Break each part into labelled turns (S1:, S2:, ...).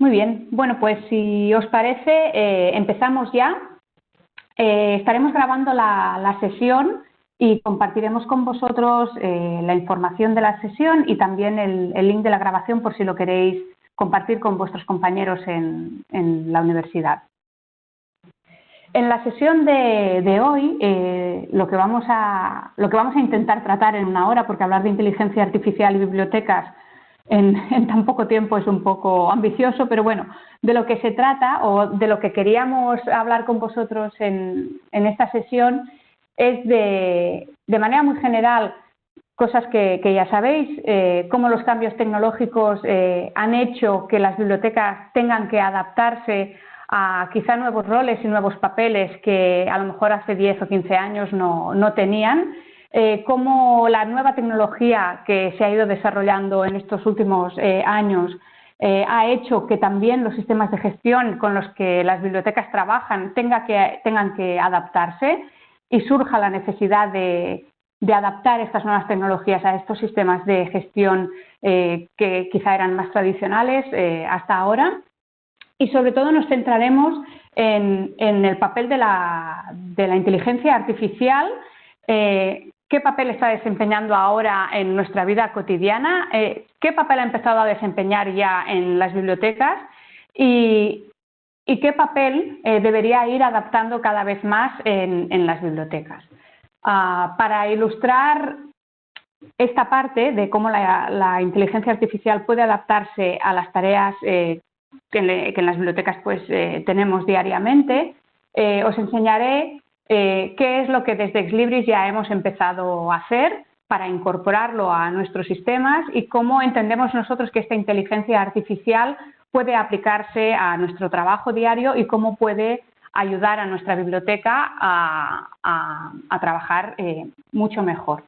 S1: Muy bien, bueno, pues si os parece, empezamos ya. Estaremos grabando la sesión y compartiremos con vosotros la información de la sesión y también el link de la grabación por si lo queréis compartir con vuestros compañeros en la universidad. En la sesión de hoy, lo que vamos a intentar tratar en una hora, porque hablar de inteligencia artificial y bibliotecas en tan poco tiempo es un poco ambicioso, pero bueno, de lo que se trata o de lo que queríamos hablar con vosotros en esta sesión es de manera muy general cosas que ya sabéis, cómo los cambios tecnológicos han hecho que las bibliotecas tengan que adaptarse a quizá nuevos roles y nuevos papeles que a lo mejor hace 10 o 15 años no tenían, cómo la nueva tecnología que se ha ido desarrollando en estos últimos años ha hecho que también los sistemas de gestión con los que las bibliotecas trabajan tengan que adaptarse y surja la necesidad de adaptar estas nuevas tecnologías a estos sistemas de gestión que quizá eran más tradicionales hasta ahora. Y sobre todo nos centraremos en el papel de la inteligencia artificial, qué papel está desempeñando ahora en nuestra vida cotidiana, qué papel ha empezado a desempeñar ya en las bibliotecas y qué papel debería ir adaptando cada vez más en las bibliotecas. Para ilustrar esta parte de cómo la inteligencia artificial puede adaptarse a las tareas que en las bibliotecas pues, tenemos diariamente, os enseñaré qué es lo que desde Exlibris ya hemos empezado a hacer para incorporarlo a nuestros sistemas y cómo entendemos nosotros que esta inteligencia artificial puede aplicarse a nuestro trabajo diario y cómo puede ayudar a nuestra biblioteca a trabajar mucho mejor.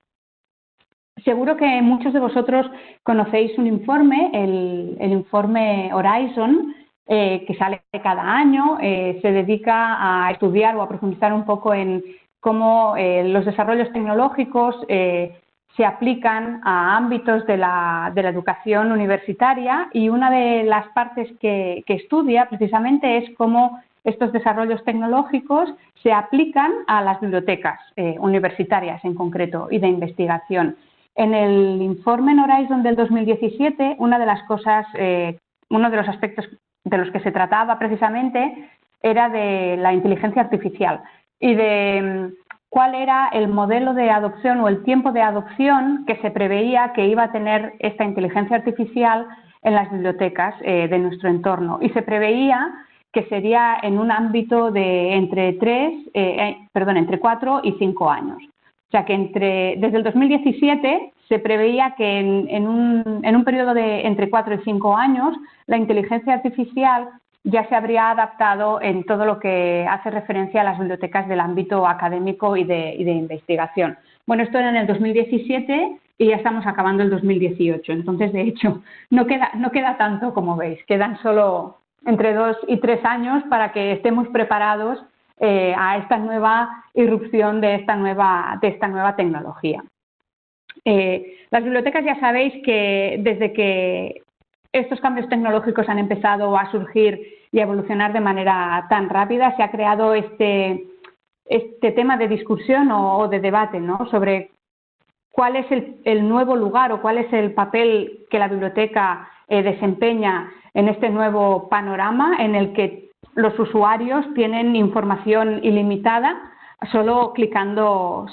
S1: Seguro que muchos de vosotros conocéis un informe, el informe Horizon, que sale cada año, se dedica a estudiar o a profundizar un poco en cómo los desarrollos tecnológicos se aplican a ámbitos de la educación universitaria y una de las partes que estudia precisamente es cómo estos desarrollos tecnológicos se aplican a las bibliotecas universitarias en concreto y de investigación. En el informe en Horizon del 2017, una de las cosas, uno de los aspectos de los que se trataba precisamente era de la inteligencia artificial y de cuál era el modelo de adopción o el tiempo de adopción que se preveía que iba a tener esta inteligencia artificial en las bibliotecas de nuestro entorno. Y se preveía que sería en un ámbito de entre 4 y 5 años. O sea que desde el 2017 se preveía que en un periodo de entre 4 y 5 años la inteligencia artificial ya se habría adaptado en todo lo que hace referencia a las bibliotecas del ámbito académico y de investigación. Bueno, esto era en el 2017 y ya estamos acabando el 2018. Entonces, de hecho, no queda tanto como veis. Quedan solo entre 2 y 3 años para que estemos preparados a esta nueva irrupción de esta nueva tecnología. Las bibliotecas ya sabéis que desde que estos cambios tecnológicos han empezado a surgir y a evolucionar de manera tan rápida, se ha creado este tema de discusión o de debate, ¿no?, sobre cuál es el nuevo lugar o cuál es el papel que la biblioteca desempeña en este nuevo panorama en el que los usuarios tienen información ilimitada solo clicando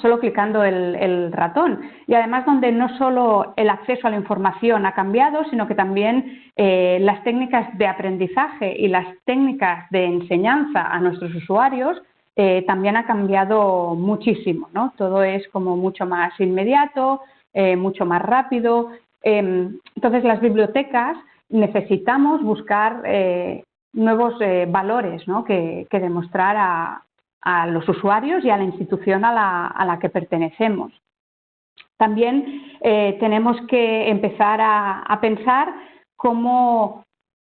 S1: el ratón. Y además donde no solo el acceso a la información ha cambiado, sino que también las técnicas de aprendizaje y las técnicas de enseñanza a nuestros usuarios también ha cambiado muchísimo, ¿no? Todo es como mucho más inmediato, mucho más rápido. Entonces las bibliotecas necesitamos buscar nuevos valores, ¿no?, que demostrar a los usuarios y a la institución a la que pertenecemos. También tenemos que empezar a pensar cómo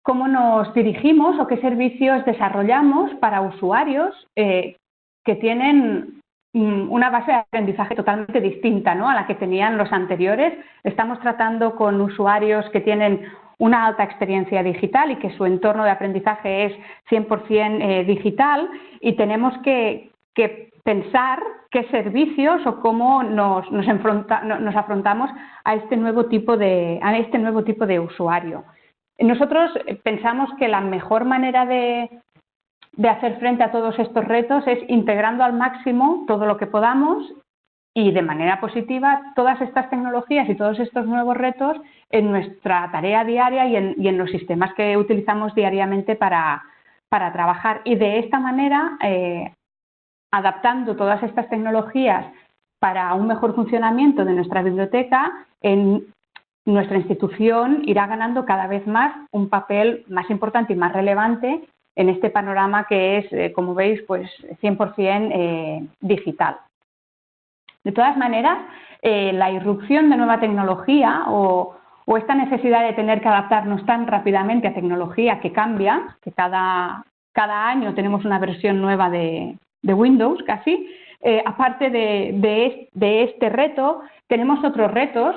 S1: nos dirigimos o qué servicios desarrollamos para usuarios que tienen una base de aprendizaje totalmente distinta, ¿no?, a la que tenían los anteriores. Estamos tratando con usuarios que tienen una alta experiencia digital y que su entorno de aprendizaje es 100% digital, y tenemos que pensar qué servicios o cómo nos afrontamos a este nuevo tipo de usuario. Nosotros pensamos que la mejor manera de hacer frente a todos estos retos es integrando al máximo todo lo que podamos y de manera positiva todas estas tecnologías y todos estos nuevos retos en nuestra tarea diaria y en los sistemas que utilizamos diariamente para trabajar. Y de esta manera, adaptando todas estas tecnologías para un mejor funcionamiento de nuestra biblioteca, en nuestra institución irá ganando cada vez más un papel más importante y más relevante en este panorama que es, como veis, pues 100% digital. De todas maneras, la irrupción de nueva tecnología o esta necesidad de tener que adaptarnos tan rápidamente a tecnología que cambia, que cada año tenemos una versión nueva de Windows casi, aparte de este reto, tenemos otros retos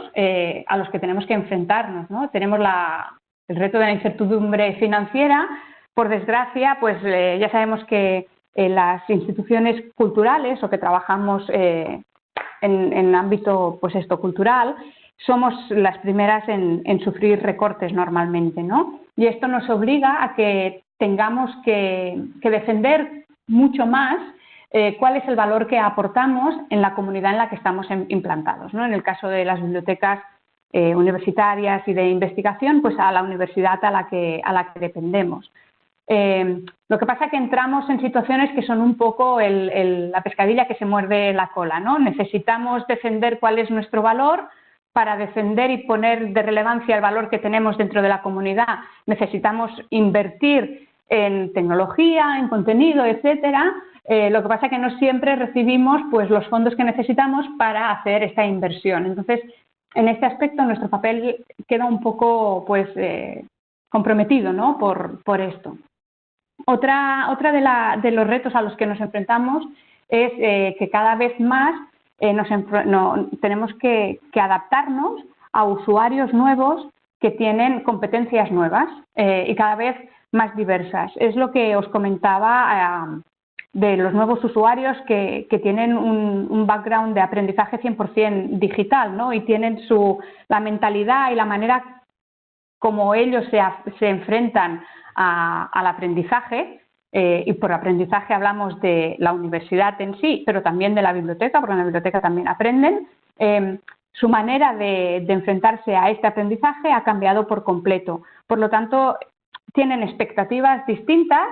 S1: a los que tenemos que enfrentarnos, ¿no? Tenemos el reto de la incertidumbre financiera. Por desgracia, pues ya sabemos que las instituciones culturales o que trabajamos en ámbito pues cultural, somos las primeras en sufrir recortes normalmente, ¿no? Y esto nos obliga a que tengamos que defender mucho más cuál es el valor que aportamos en la comunidad en la que estamos implantados, ¿no? En el caso de las bibliotecas universitarias y de investigación, pues a la universidad a la que dependemos. Lo que pasa es que entramos en situaciones que son un poco la pescadilla que se muerde la cola, ¿no? Necesitamos defender cuál es nuestro valor. Para defender y poner de relevancia el valor que tenemos dentro de la comunidad, necesitamos invertir en tecnología, en contenido, etcétera. Lo que pasa es que no siempre recibimos pues, los fondos que necesitamos para hacer esta inversión. Entonces, en este aspecto, nuestro papel queda un poco pues, comprometido, ¿no? por esto. Otra de los retos a los que nos enfrentamos es que cada vez más tenemos que adaptarnos a usuarios nuevos que tienen competencias nuevas y cada vez más diversas. Es lo que os comentaba de los nuevos usuarios que tienen un background de aprendizaje 100% digital, ¿no? Y tienen la mentalidad y la manera como ellos se enfrentan al aprendizaje, y por aprendizaje hablamos de la universidad en sí, pero también de la biblioteca, porque en la biblioteca también aprenden. Su manera de enfrentarse a este aprendizaje ha cambiado por completo. Por lo tanto, tienen expectativas distintas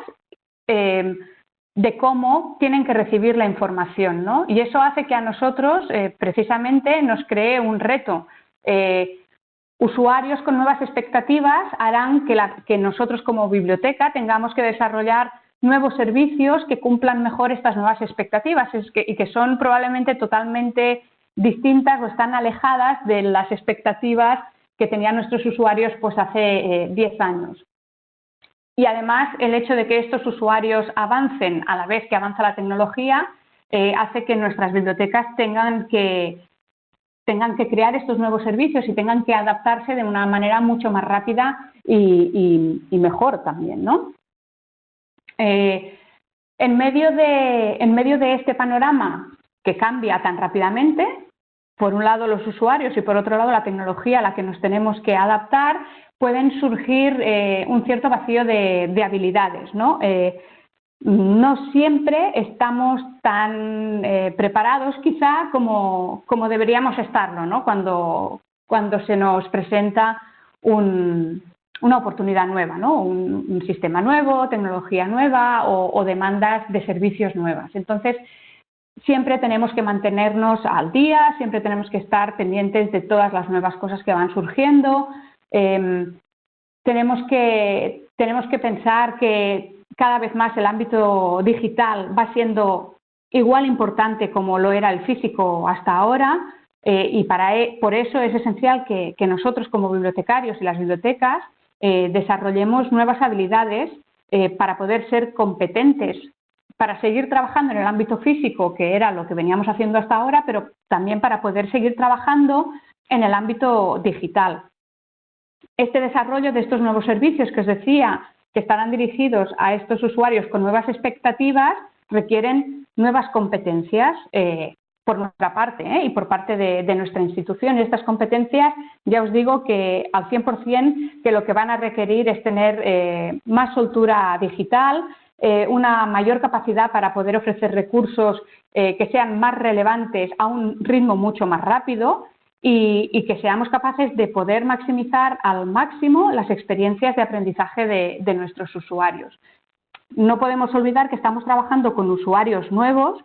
S1: de cómo tienen que recibir la información, ¿no? Y eso hace que a nosotros, precisamente, nos cree un reto. Usuarios con nuevas expectativas harán que nosotros como biblioteca tengamos que desarrollar nuevos servicios que cumplan mejor estas nuevas expectativas y que son probablemente totalmente distintas o están alejadas de las expectativas que tenían nuestros usuarios pues hace 10 años. Y además el hecho de que estos usuarios avancen a la vez que avanza la tecnología hace que nuestras bibliotecas tengan que crear estos nuevos servicios y tengan que adaptarse de una manera mucho más rápida y mejor también, ¿no? En medio de este panorama que cambia tan rápidamente, por un lado los usuarios y por otro lado la tecnología a la que nos tenemos que adaptar, pueden surgir un cierto vacío de habilidades, ¿no? No siempre estamos tan preparados quizá como deberíamos estarlo, ¿no? Cuando se nos presenta una oportunidad nueva, ¿no? Un sistema nuevo, tecnología nueva o demandas de servicios nuevas. Entonces, siempre tenemos que mantenernos al día, siempre tenemos que estar pendientes de todas las nuevas cosas que van surgiendo. Tenemos que pensar que cada vez más el ámbito digital va siendo igual importante como lo era el físico hasta ahora, y por eso es esencial que nosotros como bibliotecarios y las bibliotecas desarrollemos nuevas habilidades para poder ser competentes, para seguir trabajando en el ámbito físico, que era lo que veníamos haciendo hasta ahora, pero también para poder seguir trabajando en el ámbito digital. este desarrollo de estos nuevos servicios que os decía, que estarán dirigidos a estos usuarios con nuevas expectativas, requieren nuevas competencias por nuestra parte y por parte de nuestra institución. Y estas competencias, ya os digo que al 100% que lo que van a requerir es tener más soltura digital, una mayor capacidad para poder ofrecer recursos que sean más relevantes a un ritmo mucho más rápido y que seamos capaces de poder maximizar al máximo las experiencias de aprendizaje de nuestros usuarios. No podemos olvidar que estamos trabajando con usuarios nuevos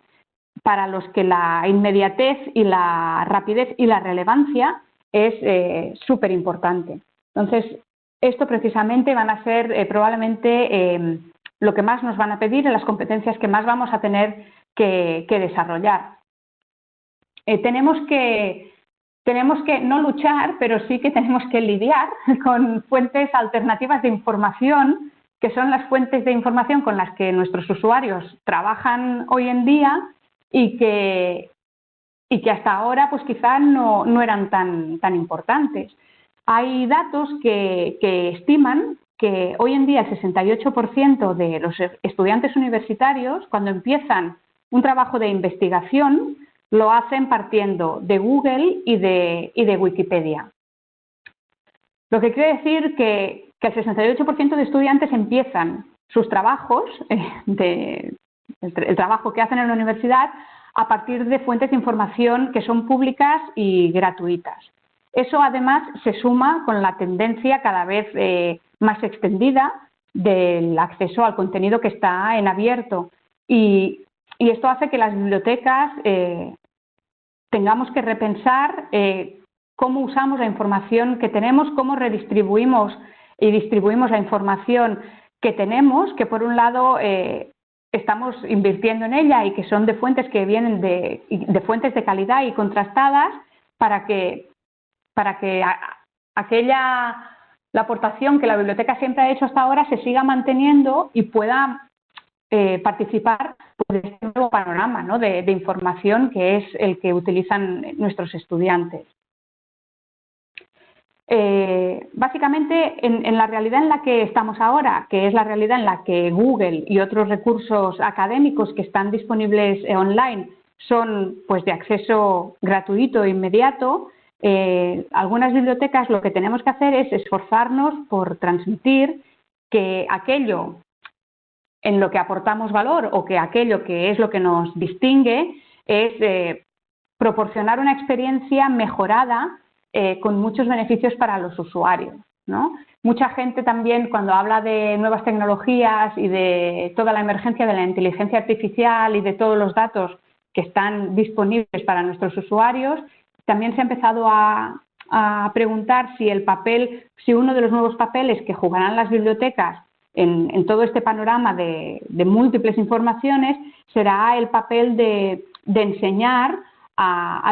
S1: para los que la inmediatez y la rapidez y la relevancia es súper importante. Entonces, esto precisamente van a ser probablemente lo que más nos van a pedir, en las competencias que más vamos a tener que desarrollar. Tenemos que no luchar, pero sí que tenemos que lidiar con fuentes alternativas de información, que son las fuentes de información con las que nuestros usuarios trabajan hoy en día y que hasta ahora pues quizá no eran tan importantes. Hay datos que estiman que hoy en día el 68% de los estudiantes universitarios, cuando empiezan un trabajo de investigación, lo hacen partiendo de Google y de Wikipedia. Lo que quiere decir que el 68% de estudiantes empiezan sus trabajos, el trabajo que hacen en la universidad, a partir de fuentes de información que son públicas y gratuitas. Eso además se suma con la tendencia cada vez más extendida del acceso al contenido que está en abierto y esto hace que las bibliotecas tengamos que repensar cómo usamos la información que tenemos, cómo redistribuimos y distribuimos la información que tenemos, que por un lado estamos invirtiendo en ella y que son de fuentes que vienen de fuentes de calidad y contrastadas para que la aportación que la biblioteca siempre ha hecho hasta ahora se siga manteniendo y pueda participar de este nuevo panorama, ¿no?, de información que es el que utilizan nuestros estudiantes. Básicamente, en la realidad en la que estamos ahora, que es la realidad en la que Google y otros recursos académicos que están disponibles online son pues de acceso gratuito e inmediato, algunas bibliotecas lo que tenemos que hacer es esforzarnos por transmitir que aquello en lo que aportamos valor o que aquello que es lo que nos distingue es proporcionar una experiencia mejorada con muchos beneficios para los usuarios, ¿no? Mucha gente también cuando habla de nuevas tecnologías y de toda la emergencia de la inteligencia artificial y de todos los datos que están disponibles para nuestros usuarios, también se ha empezado a preguntar si uno de los nuevos papeles que jugarán las bibliotecas en todo este panorama de múltiples informaciones será el papel de enseñar a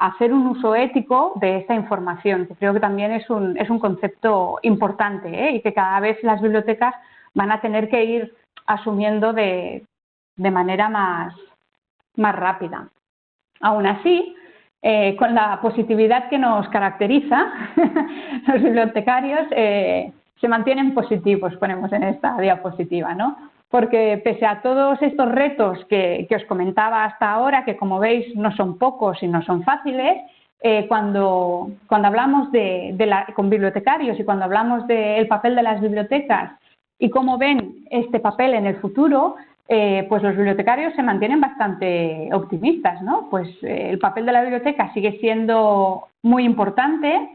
S1: hacer un uso ético de esta información, que creo que también es un concepto importante y que cada vez las bibliotecas van a tener que ir asumiendo de manera más rápida. Aún así, con la positividad que nos caracteriza, los bibliotecarios se mantienen positivos, ponemos en esta diapositiva, ¿no? Porque pese a todos estos retos que os comentaba hasta ahora, que como veis no son pocos y no son fáciles, cuando hablamos con bibliotecarios y cuando hablamos del papel de las bibliotecas y cómo ven este papel en el futuro, pues los bibliotecarios se mantienen bastante optimistas, ¿no? Pues el papel de la biblioteca sigue siendo muy importante.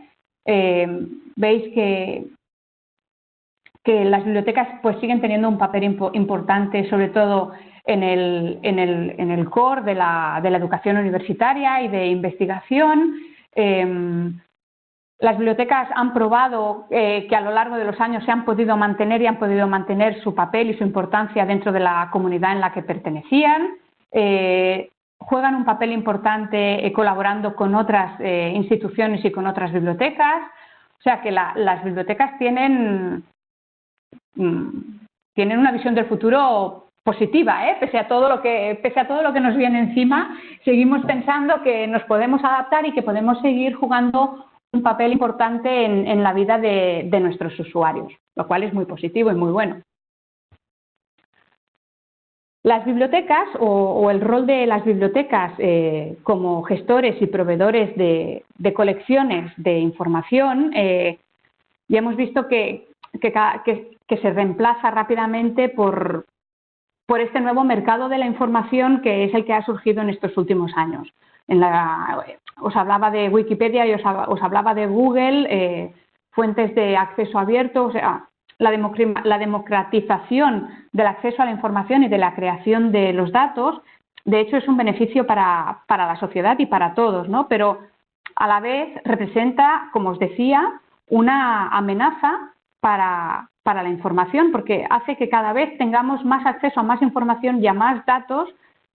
S1: Veis que las bibliotecas pues siguen teniendo un papel importante, sobre todo en el core de la educación universitaria y de investigación. Las bibliotecas han probado que a lo largo de los años se han podido mantener y han podido mantener su papel y su importancia dentro de la comunidad en la que pertenecían. Juegan un papel importante colaborando con otras instituciones y con otras bibliotecas. O sea que las bibliotecas tienen una visión del futuro positiva, pese a todo lo que nos viene encima, seguimos pensando que nos podemos adaptar y que podemos seguir jugando un papel importante en la vida de nuestros usuarios, lo cual es muy positivo y muy bueno. Las bibliotecas o el rol de las bibliotecas como gestores y proveedores de colecciones de información, ya hemos visto que se reemplaza rápidamente por este nuevo mercado de la información que es el que ha surgido en estos últimos años. Os hablaba de Wikipedia y os hablaba de Google, fuentes de acceso abierto, o sea, la democratización del acceso a la información y de la creación de los datos, de hecho, es un beneficio para la sociedad y para todos, ¿no? Pero a la vez representa, como os decía, una amenaza para la información, porque hace que cada vez tengamos más acceso a más información y a más datos,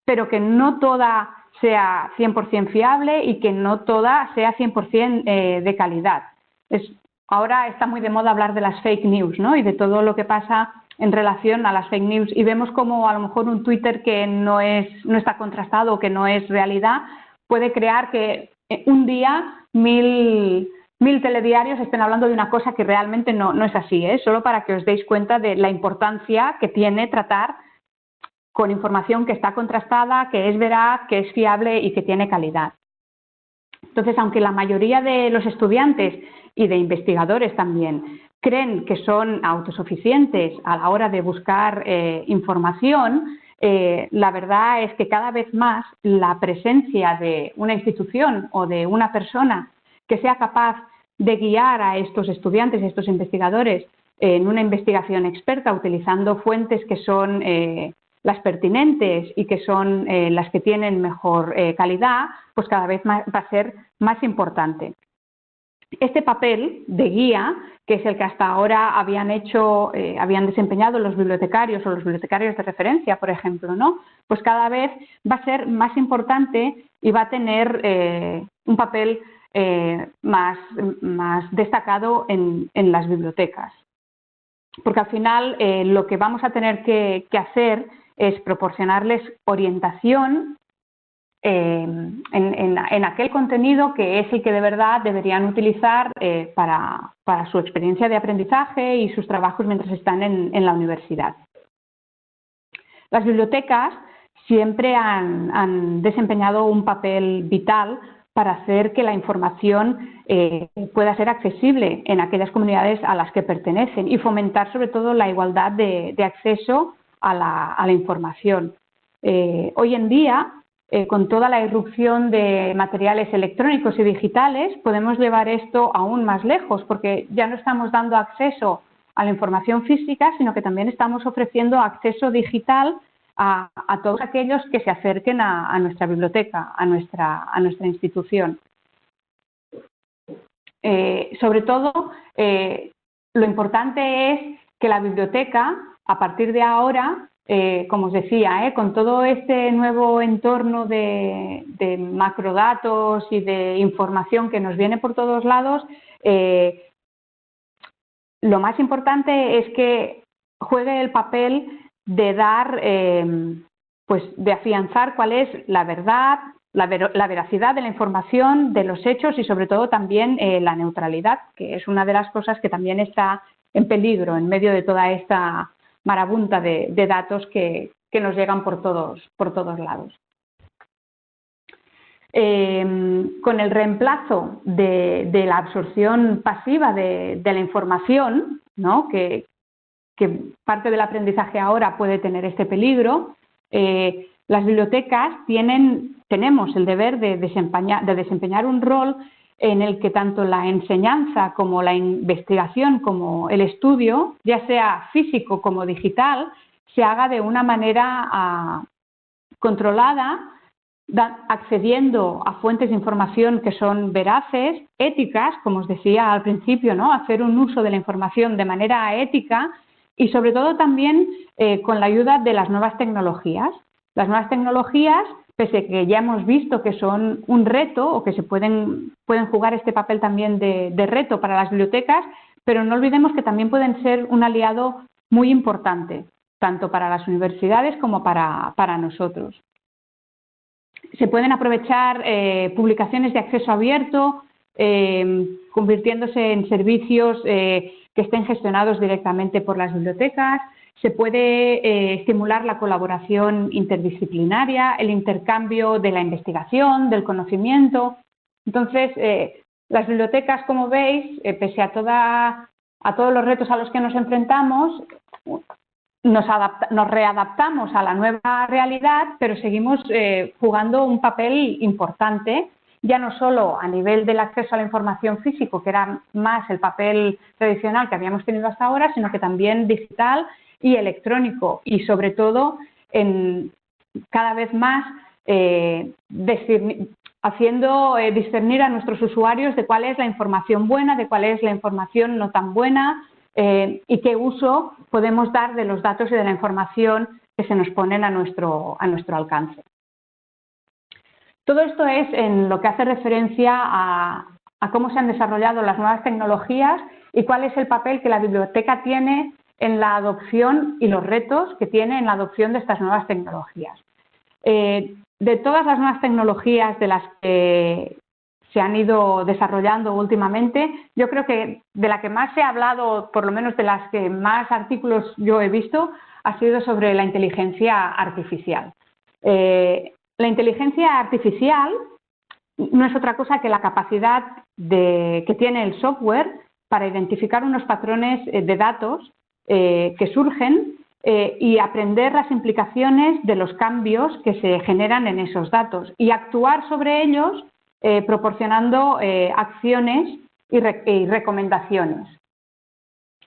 S1: pero que no toda sea 100% fiable y que no toda sea 100% de calidad. Ahora está muy de moda hablar de las fake news, ¿no? Y de todo lo que pasa en relación a las fake news, y vemos como a lo mejor un Twitter que no está contrastado o que no es realidad puede crear que un día 1000 telediarios estén hablando de una cosa que realmente no es así, ¿eh? Solo para que os deis cuenta de la importancia que tiene tratar con información que está contrastada, que es veraz, que es fiable y que tiene calidad. Entonces, aunque la mayoría de los estudiantes y de investigadores también creen que son autosuficientes a la hora de buscar información, la verdad es que cada vez más la presencia de una institución o de una persona que sea capaz de guiar a estos estudiantes y a estos investigadores en una investigación experta utilizando fuentes que son las pertinentes y que son las que tienen mejor calidad, pues cada vez va a ser más importante. Este papel de guía, que es el que hasta ahora habían desempeñado los bibliotecarios o los bibliotecarios de referencia, por ejemplo, ¿no? Pues cada vez va a ser más importante y va a tener un papel más destacado en las bibliotecas. Porque al final lo que vamos a tener que hacer es proporcionarles orientación en aquel contenido que es el que de verdad deberían utilizar para su experiencia de aprendizaje y sus trabajos mientras están en la universidad. Las bibliotecas siempre han desempeñado un papel vital para hacer que la información pueda ser accesible en aquellas comunidades a las que pertenecen y fomentar sobre todo la igualdad de acceso a la información. Hoy en día, con toda la irrupción de materiales electrónicos y digitales, podemos llevar esto aún más lejos, porque ya no estamos dando acceso a la información física, sino que también estamos ofreciendo acceso digital a todos aquellos que se acerquen a nuestra biblioteca, a nuestra institución. Sobre todo, lo importante es que la biblioteca, a partir de ahora, como os decía, con todo este nuevo entorno de macrodatos y de información que nos viene por todos lados, lo más importante es que juegue el papel de dar, pues de afianzar cuál es la verdad, la veracidad de la información, de los hechos y sobre todo también la neutralidad, que es una de las cosas que también está en peligro en medio de toda esta marabunta de datos que nos llegan por todos lados. Con el reemplazo de la absorción pasiva de la información, ¿no? que parte del aprendizaje ahora puede tener este peligro, las bibliotecas tenemos el deber de desempeñar un rol en el que tanto la enseñanza como la investigación como el estudio, ya sea físico como digital, se haga de una manera controlada, accediendo a fuentes de información que son veraces, éticas, como os decía al principio, ¿no? Hacer un uso de la información de manera ética y sobre todo también con la ayuda de las nuevas tecnologías. Las nuevas tecnologías, pese a que ya hemos visto que son un reto o que se pueden jugar este papel también de reto para las bibliotecas, pero no olvidemos que también pueden ser un aliado muy importante, tanto para las universidades como para nosotros. Se pueden aprovechar publicaciones de acceso abierto convirtiéndose en servicios que estén gestionados directamente por las bibliotecas. Se puede estimular la colaboración interdisciplinaria, el intercambio de la investigación, del conocimiento. Entonces, las bibliotecas, como veis, pese a todos los retos a los que nos enfrentamos, nos readaptamos a la nueva realidad, pero seguimos jugando un papel importante, ya no solo a nivel del acceso a la información físico, que era más el papel tradicional que habíamos tenido hasta ahora, sino que también digital y electrónico, y sobre todo cada vez más haciendo discernir a nuestros usuarios de cuál es la información buena, de cuál es la información no tan buena, y qué uso podemos dar de los datos y de la información que se nos ponen a nuestro alcance. Todo esto es en lo que hace referencia a cómo se han desarrollado las nuevas tecnologías y cuál es el papel que la biblioteca tiene en la adopción y los retos que tiene en la adopción de estas nuevas tecnologías. De todas las nuevas tecnologías de las que se han ido desarrollando últimamente, yo creo que de la que más se ha hablado, por lo menos de las que más artículos yo he visto, ha sido sobre la inteligencia artificial. La inteligencia artificial no es otra cosa que la capacidad que tiene el software para identificar unos patrones de datos que surgen y aprender las implicaciones de los cambios que se generan en esos datos y actuar sobre ellos proporcionando acciones y recomendaciones.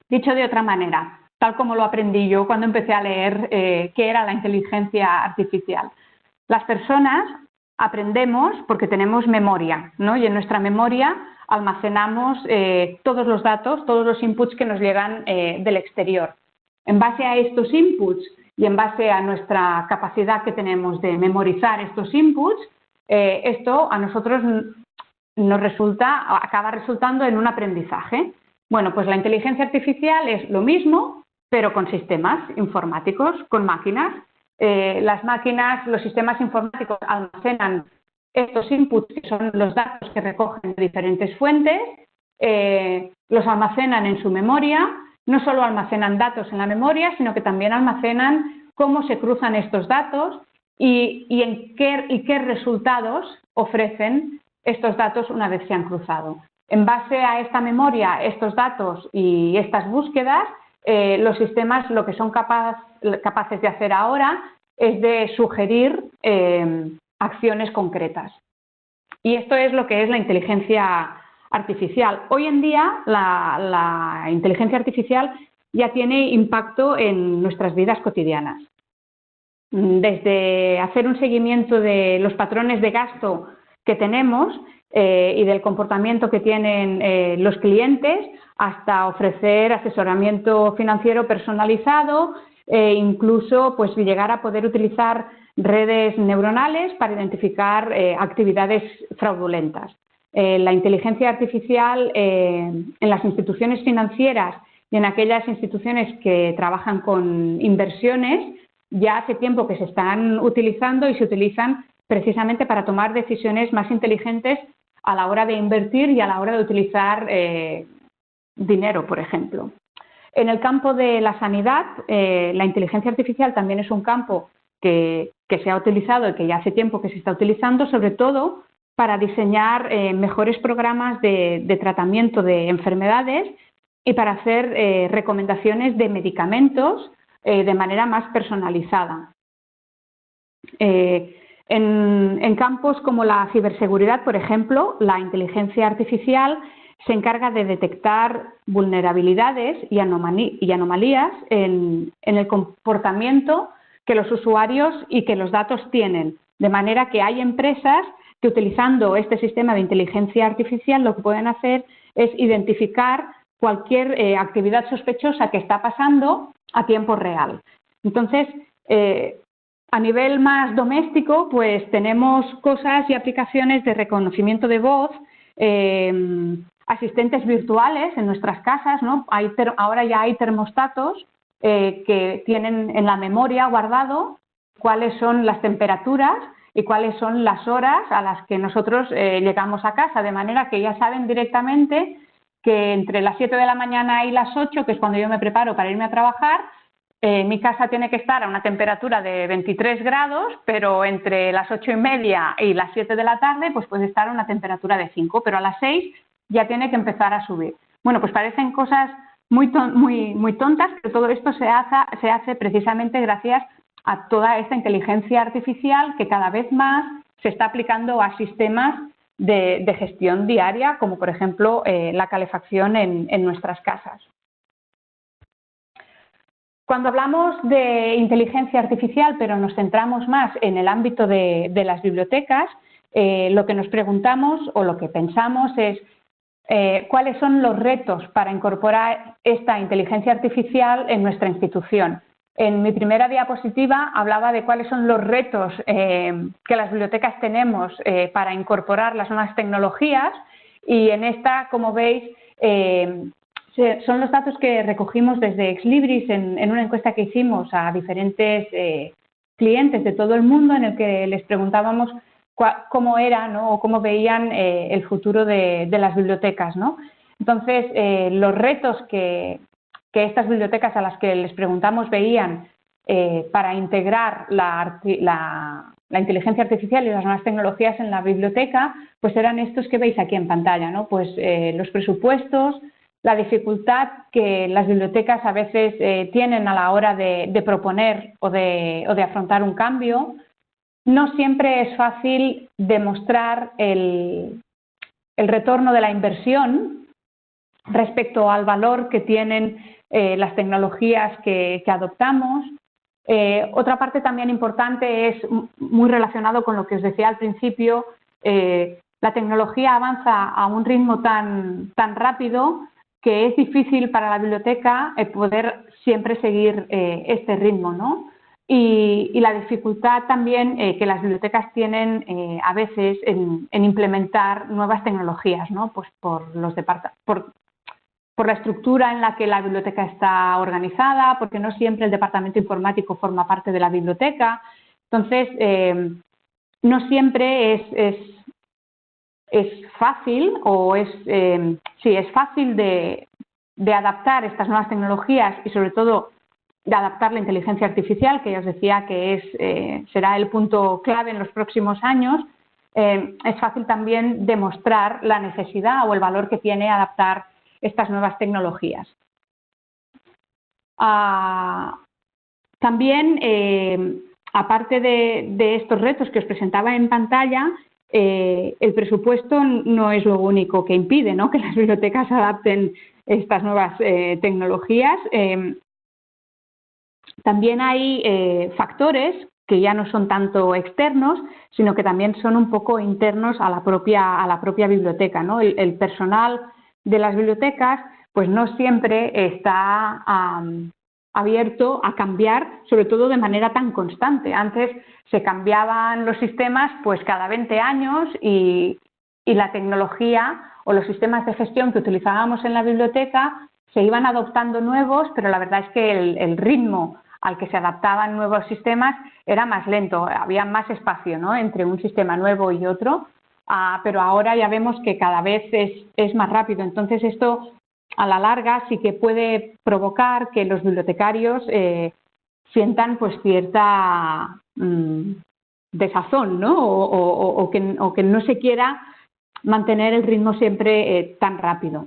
S1: Dicho de otra manera, tal como lo aprendí yo cuando empecé a leer qué era la inteligencia artificial. Las personas aprendemos porque tenemos memoria, ¿no? Y en nuestra memoria almacenamos todos los datos, todos los inputs que nos llegan del exterior. En base a estos inputs y en base a nuestra capacidad que tenemos de memorizar estos inputs, esto a nosotros acaba resultando en un aprendizaje. Bueno, pues la inteligencia artificial es lo mismo, pero con sistemas informáticos, con máquinas. Las máquinas, los sistemas informáticos almacenan estos inputs, que son los datos que recogen de diferentes fuentes, los almacenan en su memoria. No solo almacenan datos en la memoria, sino que también almacenan cómo se cruzan estos datos y qué resultados ofrecen estos datos una vez se han cruzado. En base a esta memoria, estos datos y estas búsquedas, los sistemas lo que son capaces de hacer ahora es de sugerir acciones concretas. Y esto es lo que es la inteligencia artificial. Hoy en día la inteligencia artificial ya tiene impacto en nuestras vidas cotidianas. Desde hacer un seguimiento de los patrones de gasto que tenemos y del comportamiento que tienen los clientes, hasta ofrecer asesoramiento financiero personalizado e incluso pues, llegar a poder utilizar redes neuronales para identificar actividades fraudulentas. La inteligencia artificial en las instituciones financieras y en aquellas instituciones que trabajan con inversiones ya hace tiempo que se están utilizando y se utilizan precisamente para tomar decisiones más inteligentes a la hora de invertir y a la hora de utilizar dinero, por ejemplo. En el campo de la sanidad, la inteligencia artificial también es un campo que se ha utilizado y que ya hace tiempo que se está utilizando, sobre todo para diseñar mejores programas de tratamiento de enfermedades y para hacer recomendaciones de medicamentos de manera más personalizada. En campos como la ciberseguridad, por ejemplo, la inteligencia artificial se encarga de detectar vulnerabilidades y anomalías en el comportamiento que los usuarios y que los datos tienen, de manera que hay empresas que utilizando este sistema de inteligencia artificial lo que pueden hacer es identificar cualquier actividad sospechosa que está pasando a tiempo real. Entonces, a nivel más doméstico, pues tenemos cosas y aplicaciones de reconocimiento de voz, asistentes virtuales en nuestras casas, ¿no? Ahora ya hay termostatos que tienen en la memoria guardado cuáles son las temperaturas y cuáles son las horas a las que nosotros llegamos a casa, de manera que ya saben directamente que entre las 7 de la mañana y las 8, que es cuando yo me preparo para irme a trabajar, mi casa tiene que estar a una temperatura de 23 grados, pero entre las 8:30 y las 7 de la tarde pues puede estar a una temperatura de 5, pero a las 6 ya tiene que empezar a subir. Bueno, pues parecen cosas muy tontas, pero todo esto se hace precisamente gracias a toda esta inteligencia artificial que cada vez más se está aplicando a sistemas de gestión diaria, como por ejemplo la calefacción en nuestras casas. Cuando hablamos de inteligencia artificial, pero nos centramos más en el ámbito de las bibliotecas, lo que nos preguntamos o lo que pensamos es cuáles son los retos para incorporar esta inteligencia artificial en nuestra institución. En mi primera diapositiva hablaba de cuáles son los retos que las bibliotecas tenemos para incorporar las nuevas tecnologías, y en esta, como veis, son los datos que recogimos desde Exlibris en una encuesta que hicimos a diferentes clientes de todo el mundo, en el que les preguntábamos cómo era, ¿no?, o cómo veían el futuro de las bibliotecas, ¿no? Entonces, los retos que estas bibliotecas a las que les preguntamos veían para integrar la inteligencia artificial y las nuevas tecnologías en la biblioteca, pues eran estos que veis aquí en pantalla, ¿no? Pues los presupuestos, la dificultad que las bibliotecas a veces tienen a la hora de proponer o de afrontar un cambio. No siempre es fácil demostrar el retorno de la inversión respecto al valor que tienen las tecnologías que adoptamos. Otra parte también importante es muy relacionado con lo que os decía al principio. La tecnología avanza a un ritmo tan rápido que es difícil para la biblioteca poder siempre seguir este ritmo, ¿no? Y la dificultad también que las bibliotecas tienen a veces en implementar nuevas tecnologías, ¿no? Pues por la estructura en la que la biblioteca está organizada, porque no siempre el departamento informático forma parte de la biblioteca. Entonces, no siempre es fácil es fácil de adaptar estas nuevas tecnologías y sobre todo de adaptar la inteligencia artificial, que ya os decía que será el punto clave en los próximos años. Es fácil también demostrar la necesidad o el valor que tiene adaptar estas nuevas tecnologías. También, aparte de estos retos que os presentaba en pantalla, el presupuesto no es lo único que impide, ¿no?, que las bibliotecas adapten estas nuevas tecnologías. También hay factores que ya no son tanto externos, sino que también son un poco internos a la propia biblioteca, ¿no? El personal de las bibliotecas pues no siempre está abierto a cambiar, sobre todo de manera tan constante. Antes se cambiaban los sistemas pues cada 20 años y la tecnología o los sistemas de gestión que utilizábamos en la biblioteca se iban adoptando nuevos, pero la verdad es que el ritmo al que se adaptaban nuevos sistemas era más lento, había más espacio, ¿no?, entre un sistema nuevo y otro, pero ahora ya vemos que cada vez es más rápido. Entonces esto a la larga sí que puede provocar que los bibliotecarios sientan pues cierta desazón, ¿no?, o que no se quiera mantener el ritmo siempre tan rápido.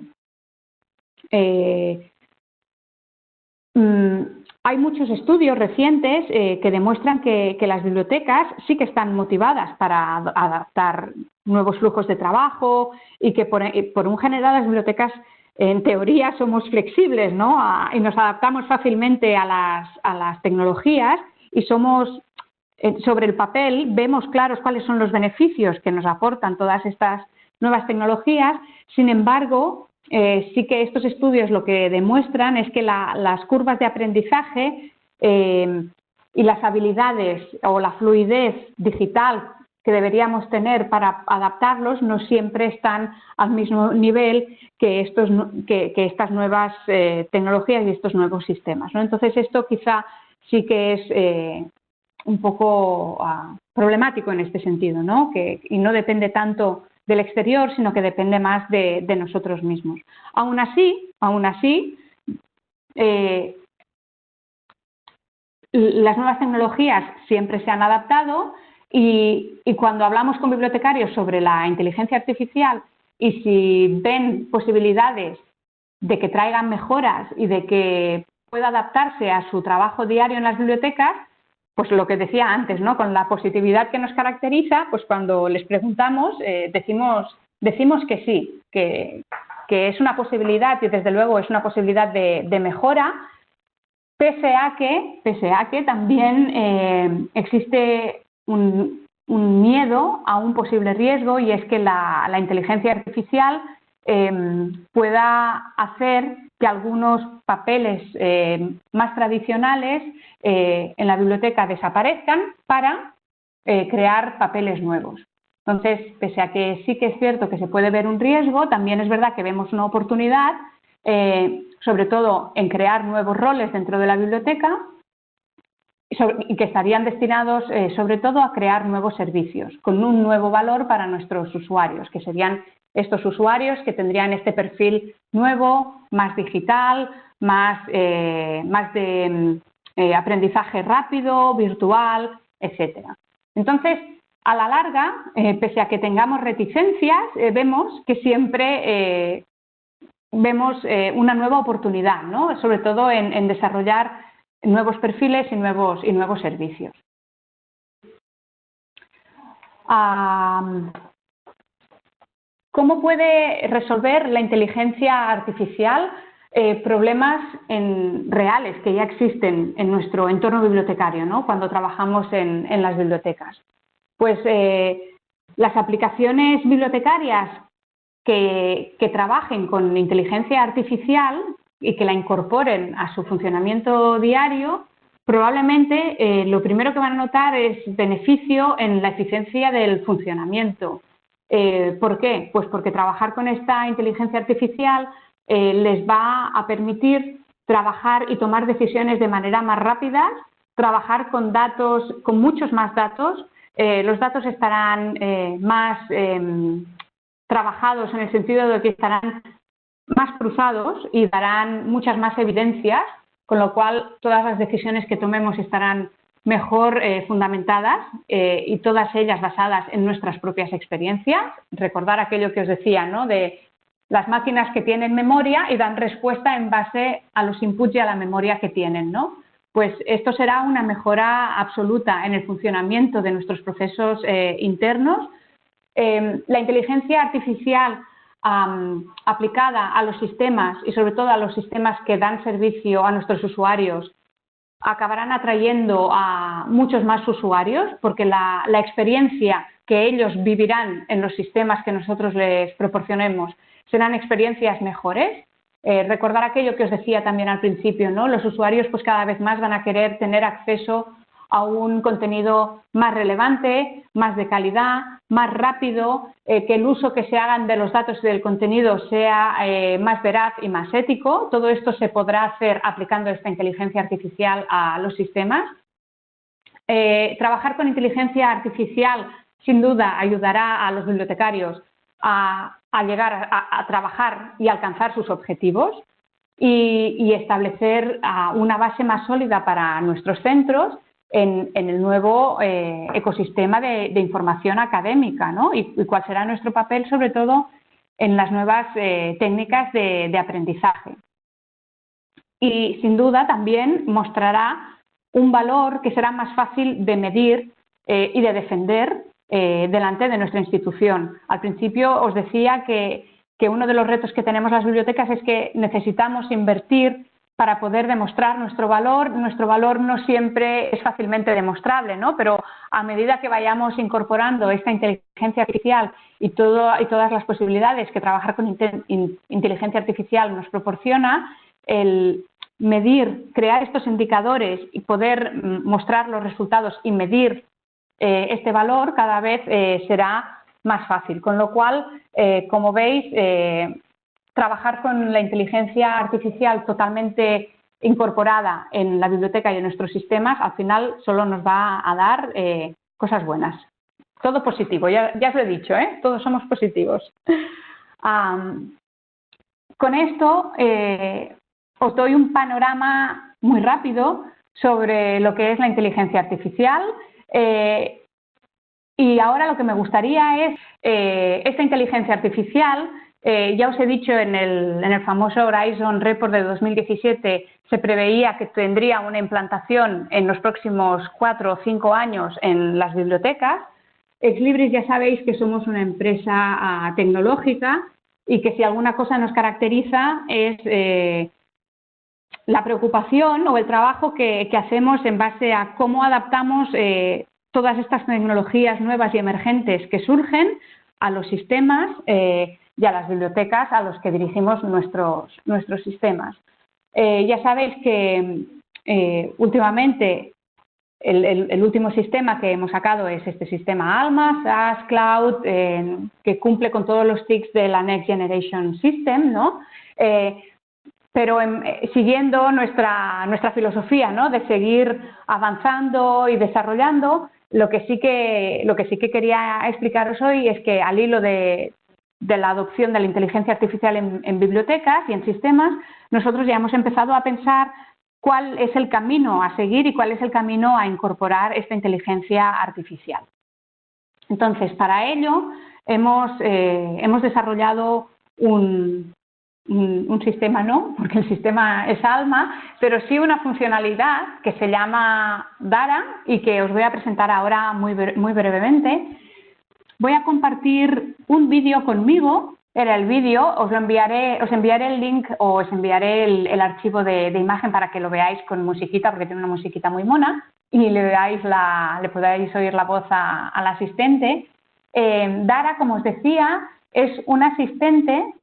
S1: Hay muchos estudios recientes que demuestran que las bibliotecas sí que están motivadas para adaptar nuevos flujos de trabajo y que por un general las bibliotecas en teoría somos flexibles, ¿no?, y nos adaptamos fácilmente a las tecnologías y somos, sobre el papel, vemos claros cuáles son los beneficios que nos aportan todas estas nuevas tecnologías. Sin embargo, sí que estos estudios lo que demuestran es que las curvas de aprendizaje y las habilidades o la fluidez digital que deberíamos tener para adaptarlos no siempre están al mismo nivel que estas nuevas tecnologías y estos nuevos sistemas, ¿no? Entonces esto quizá sí que es un poco problemático en este sentido, ¿no? Y no depende tanto del exterior, sino que depende más de nosotros mismos. Aún así, las nuevas tecnologías siempre se han adaptado y cuando hablamos con bibliotecarios sobre la inteligencia artificial y si ven posibilidades de que traigan mejoras y de que pueda adaptarse a su trabajo diario en las bibliotecas, pues lo que decía antes, ¿no? Con la positividad que nos caracteriza, pues cuando les preguntamos decimos que sí, que es una posibilidad y desde luego es una posibilidad de mejora, pese a que también existe un miedo a un posible riesgo, y es que la inteligencia artificial pueda hacer que algunos papeles más tradicionales en la biblioteca desaparezcan para crear papeles nuevos. Entonces, pese a que sí que es cierto que se puede ver un riesgo, también es verdad que vemos una oportunidad, sobre todo en crear nuevos roles dentro de la biblioteca y que estarían destinados sobre todo a crear nuevos servicios con un nuevo valor para nuestros usuarios, que serían estos usuarios que tendrían este perfil nuevo, más digital, más de aprendizaje rápido, virtual, etcétera. Entonces, a la larga, pese a que tengamos reticencias, vemos que siempre vemos una nueva oportunidad, ¿no? Sobre todo en desarrollar nuevos perfiles y nuevos servicios. ¿Cómo puede resolver la inteligencia artificial problemas reales que ya existen en nuestro entorno bibliotecario, ¿no? Cuando trabajamos en las bibliotecas? Pues las aplicaciones bibliotecarias que trabajen con inteligencia artificial y que la incorporen a su funcionamiento diario, probablemente lo primero que van a notar es beneficio en la eficiencia del funcionamiento. ¿Por qué? Pues porque trabajar con esta inteligencia artificial les va a permitir trabajar y tomar decisiones de manera más rápida, trabajar con datos, con muchos más datos. Los datos estarán más trabajados en el sentido de que estarán más cruzados y darán muchas más evidencias, con lo cual todas las decisiones que tomemos estarán mejor fundamentadas y todas ellas basadas en nuestras propias experiencias. Recordar aquello que os decía, ¿no? De las máquinas que tienen memoria y dan respuesta en base a los inputs y a la memoria que tienen, ¿no? Pues esto será una mejora absoluta en el funcionamiento de nuestros procesos internos. La inteligencia artificial aplicada a los sistemas y sobre todo a los sistemas que dan servicio a nuestros usuarios acabarán atrayendo a muchos más usuarios porque la experiencia que ellos vivirán en los sistemas que nosotros les proporcionemos serán experiencias mejores. Recordar aquello que os decía también al principio, ¿no? Los usuarios pues cada vez más van a querer tener acceso a un contenido más relevante, más de calidad, más rápido, que el uso que se hagan de los datos y del contenido sea más veraz y más ético. Todo esto se podrá hacer aplicando esta inteligencia artificial a los sistemas. Trabajar con inteligencia artificial sin duda ayudará a los bibliotecarios a llegar a trabajar y alcanzar sus objetivos y establecer una base más sólida para nuestros centros en el nuevo ecosistema de información académica, ¿no? Y cuál será nuestro papel, sobre todo, en las nuevas técnicas de aprendizaje. Y, sin duda, también mostrará un valor que será más fácil de medir y de defender delante de nuestra institución. Al principio os decía que uno de los retos que tenemos las bibliotecas es que necesitamos invertir para poder demostrar nuestro valor. Nuestro valor no siempre es fácilmente demostrable, ¿no? Pero a medida que vayamos incorporando esta inteligencia artificial y todas las posibilidades que trabajar con inteligencia artificial nos proporciona, el medir, crear estos indicadores y poder mostrar los resultados y medir este valor cada vez será más fácil. Con lo cual, como veis, trabajar con la inteligencia artificial totalmente incorporada en la biblioteca y en nuestros sistemas, al final solo nos va a dar cosas buenas. Todo positivo, ya os lo he dicho, todos somos positivos. Con esto os doy un panorama muy rápido sobre lo que es la inteligencia artificial y ahora lo que me gustaría es esta inteligencia artificial. Ya os he dicho en el famoso Horizon Report de 2017 se preveía que tendría una implantación en los próximos 4 o 5 años en las bibliotecas. Exlibris ya sabéis que somos una empresa tecnológica y que si alguna cosa nos caracteriza es la preocupación o el trabajo que hacemos en base a cómo adaptamos todas estas tecnologías nuevas y emergentes que surgen a los sistemas y a las bibliotecas a los que dirigimos nuestros sistemas. Ya sabéis que últimamente el último sistema que hemos sacado es este sistema ALMA, SaaS, Cloud, que cumple con todos los tics de la Next Generation System, ¿no? Pero siguiendo nuestra filosofía, ¿no?, de seguir avanzando y desarrollando, lo que sí que quería explicaros hoy es que al hilo de la adopción de la inteligencia artificial en bibliotecas y en sistemas, nosotros ya hemos empezado a pensar cuál es el camino a seguir y cuál es el camino a incorporar esta inteligencia artificial. Entonces, para ello hemos desarrollado un sistema, no, porque el sistema es ALMA, pero sí una funcionalidad que se llama Dara y que os voy a presentar ahora muy brevemente. Voy a compartir un vídeo conmigo. Era el vídeo, os enviaré el link o os enviaré el archivo de imagen para que lo veáis con musiquita, porque tiene una musiquita muy mona, y le podáis oír la voz al asistente. Dara, como os decía, es un asistente.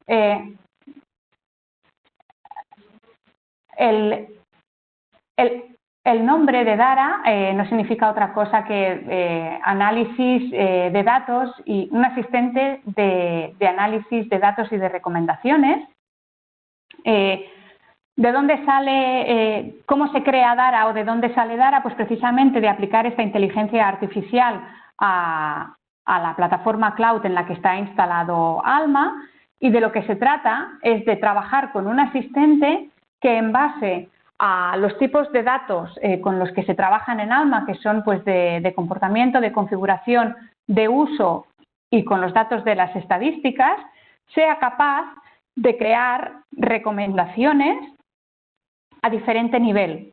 S1: El nombre de Dara no significa otra cosa que análisis de datos y un asistente de análisis de datos y de recomendaciones. ¿De dónde sale, cómo se crea Dara o de dónde sale Dara? Pues precisamente de aplicar esta inteligencia artificial a la plataforma cloud en la que está instalado ALMA, y de lo que se trata es de trabajar con un asistente que en base a los tipos de datos con los que se trabajan en ALMA, que son pues de comportamiento, de configuración, de uso y con los datos de las estadísticas, sea capaz de crear recomendaciones a diferente nivel.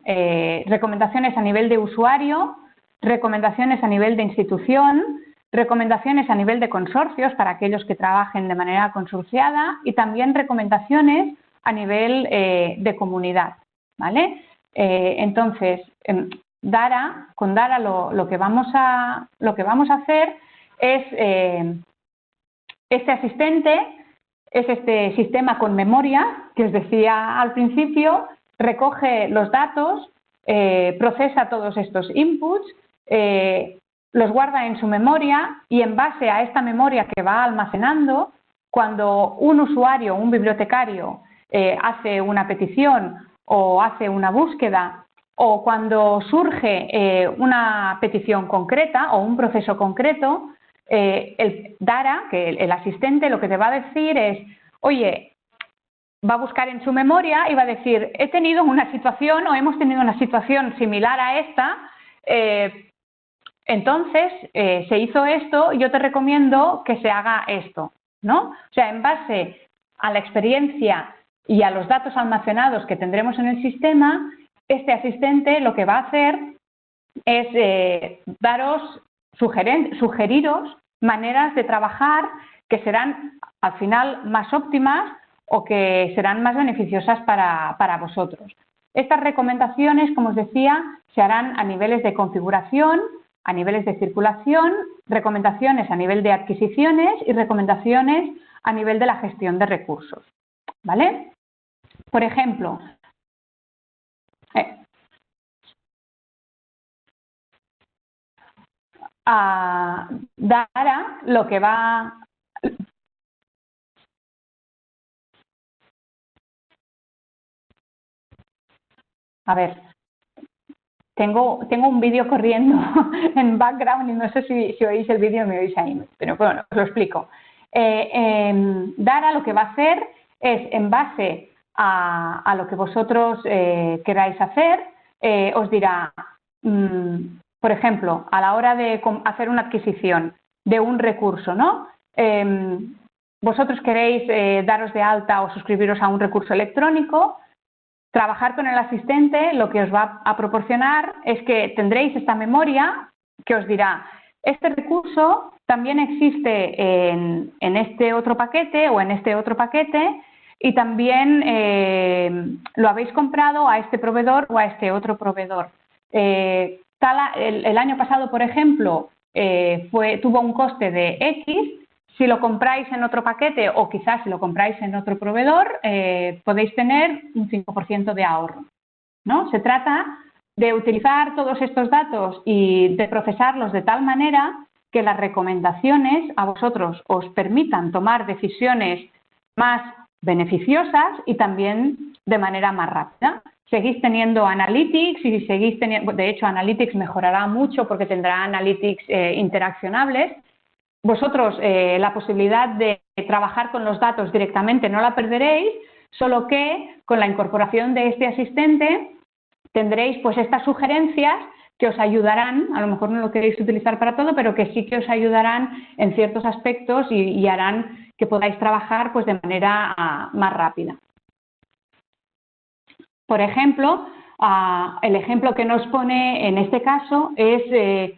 S1: Recomendaciones a nivel de usuario, recomendaciones a nivel de institución, recomendaciones a nivel de consorcios para aquellos que trabajen de manera consorciada y también recomendaciones a nivel de comunidad. ¿Vale? Entonces, con Dara lo que vamos a hacer es este asistente, es este sistema con memoria que os decía al principio, recoge los datos, procesa todos estos inputs, los guarda en su memoria y en base a esta memoria que va almacenando, cuando un usuario, un bibliotecario, hace una petición o hace una búsqueda, o cuando surge una petición concreta o un proceso concreto, el Dara, que el asistente, lo que te va a decir es, oye, va a buscar en su memoria y va a decir, he tenido una situación o hemos tenido una situación similar a esta, entonces se hizo esto, yo te recomiendo que se haga esto, ¿no? O sea, en base a la experiencia y a los datos almacenados que tendremos en el sistema, este asistente lo que va a hacer es sugeriros maneras de trabajar que serán al final más óptimas o que serán más beneficiosas para vosotros. Estas recomendaciones, como os decía, se harán a niveles de configuración, a niveles de circulación, recomendaciones a nivel de adquisiciones y recomendaciones a nivel de la gestión de recursos. ¿Vale? Por ejemplo, a Dara lo que va A ver, tengo un vídeo corriendo en background y no sé si oís el vídeo o me oís ahí, pero bueno, os lo explico. Dara lo que va a hacer es, en base a lo que vosotros queráis hacer, os dirá, por ejemplo, a la hora de hacer una adquisición de un recurso, ¿no? Vosotros queréis daros de alta o suscribiros a un recurso electrónico. Trabajar con el asistente lo que os va a proporcionar es que tendréis esta memoria que os dirá, este recurso también existe en este otro paquete o en este otro paquete y también lo habéis comprado a este proveedor o a este otro proveedor. El año pasado, por ejemplo, tuvo un coste de X. Si lo compráis en otro paquete o quizás si lo compráis en otro proveedor, podéis tener un 5% de ahorro, ¿no? Se trata de utilizar todos estos datos y de procesarlos de tal manera que las recomendaciones a vosotros os permitan tomar decisiones más beneficiosas y también de manera más rápida. Seguís teniendo Analytics y seguís teniendo, de hecho Analytics mejorará mucho porque tendrá Analytics interaccionables. Vosotros la posibilidad de trabajar con los datos directamente no la perderéis, solo que con la incorporación de este asistente tendréis pues estas sugerencias que os ayudarán, a lo mejor no lo queréis utilizar para todo, pero que sí que os ayudarán en ciertos aspectos y harán que podáis trabajar pues de manera más rápida. Por ejemplo, el ejemplo que nos pone en este caso es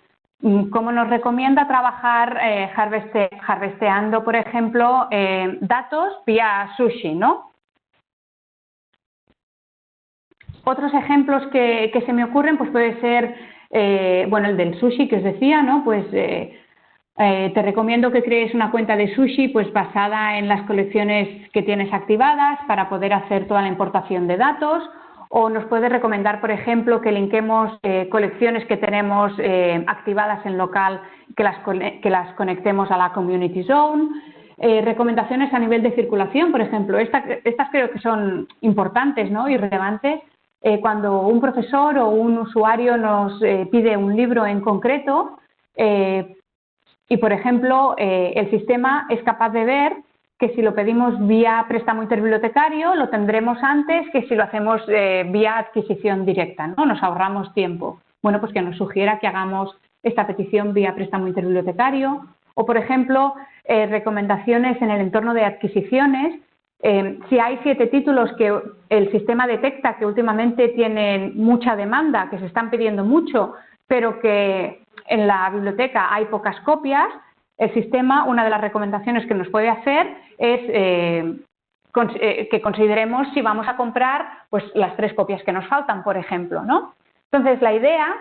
S1: cómo nos recomienda trabajar harvesteando, por ejemplo, datos vía Sushi, ¿no? Otros ejemplos que se me ocurren, pues puede ser, bueno, el del Sushi que os decía, ¿no? Pues te recomiendo que crees una cuenta de Sushi pues basada en las colecciones que tienes activadas para poder hacer toda la importación de datos. O nos puede recomendar, por ejemplo, que linkemos colecciones que tenemos activadas en local, que las conectemos a la Community Zone. Recomendaciones a nivel de circulación, por ejemplo, estas creo que son importantes, ¿no? Y relevantes. Cuando un profesor o un usuario nos pide un libro en concreto y, por ejemplo, el sistema es capaz de ver que si lo pedimos vía préstamo interbibliotecario lo tendremos antes que si lo hacemos vía adquisición directa, ¿no? Nos ahorramos tiempo. Bueno, pues que nos sugiera que hagamos esta petición vía préstamo interbibliotecario o, por ejemplo, recomendaciones en el entorno de adquisiciones. Si hay 7 títulos que el sistema detecta que últimamente tienen mucha demanda, que se están pidiendo mucho, pero que en la biblioteca hay pocas copias, el sistema, una de las recomendaciones que nos puede hacer es que consideremos si vamos a comprar pues, las 3 copias que nos faltan, por ejemplo, ¿no? Entonces, la idea,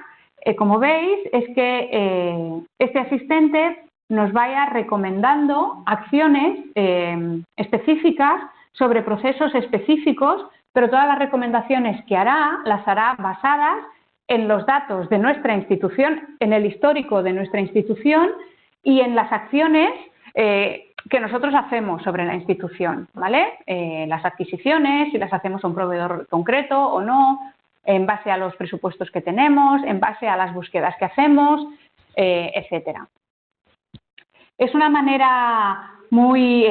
S1: como veis, es que este asistente nos vaya recomendando acciones específicas sobre procesos específicos, pero todas las recomendaciones que hará las hará basadas en los datos de nuestra institución, en el histórico de nuestra institución y en las acciones que nosotros hacemos sobre la institución, ¿vale? Las adquisiciones, si las hacemos a un proveedor concreto o no, en base a los presupuestos que tenemos, en base a las búsquedas que hacemos, etcétera. Es una manera muy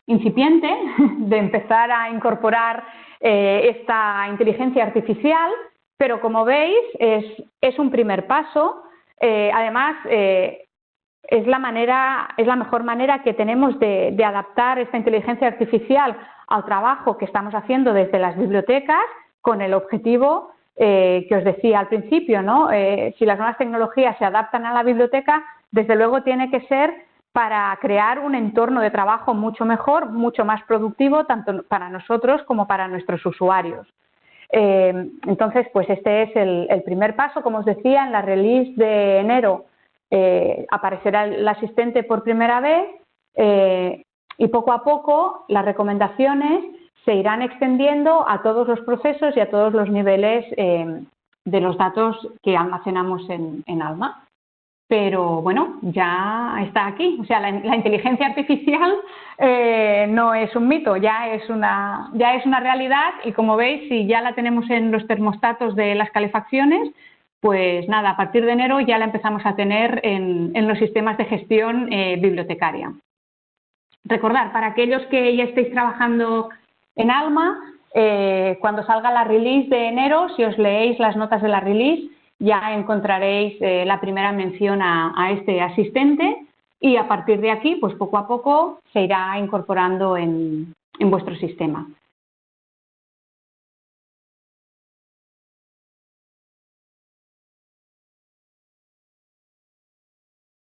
S1: incipiente de empezar a incorporar esta inteligencia artificial, pero como veis es un primer paso. Además, es la mejor manera que tenemos de adaptar esta inteligencia artificial al trabajo que estamos haciendo desde las bibliotecas con el objetivo que os decía al principio, ¿no? Si las nuevas tecnologías se adaptan a la biblioteca, desde luego tiene que ser para crear un entorno de trabajo mucho mejor, mucho más productivo, tanto para nosotros como para nuestros usuarios. Entonces, pues este es el primer paso. Como os decía, en la release de enero aparecerá el asistente por primera vez y poco a poco las recomendaciones se irán extendiendo a todos los procesos y a todos los niveles de los datos que almacenamos en Alma. pero bueno, ya está aquí. O sea, la inteligencia artificial no es un mito, ya es una realidad y como veis, si ya la tenemos en los termostatos de las calefacciones, pues nada, a partir de enero ya la empezamos a tener en los sistemas de gestión bibliotecaria. Recordad, para aquellos que ya estéis trabajando en Alma, cuando salga la release de enero, si os leéis las notas de la release, ya encontraréis la primera mención a este asistente y a partir de aquí, pues poco a poco se irá incorporando en vuestro sistema.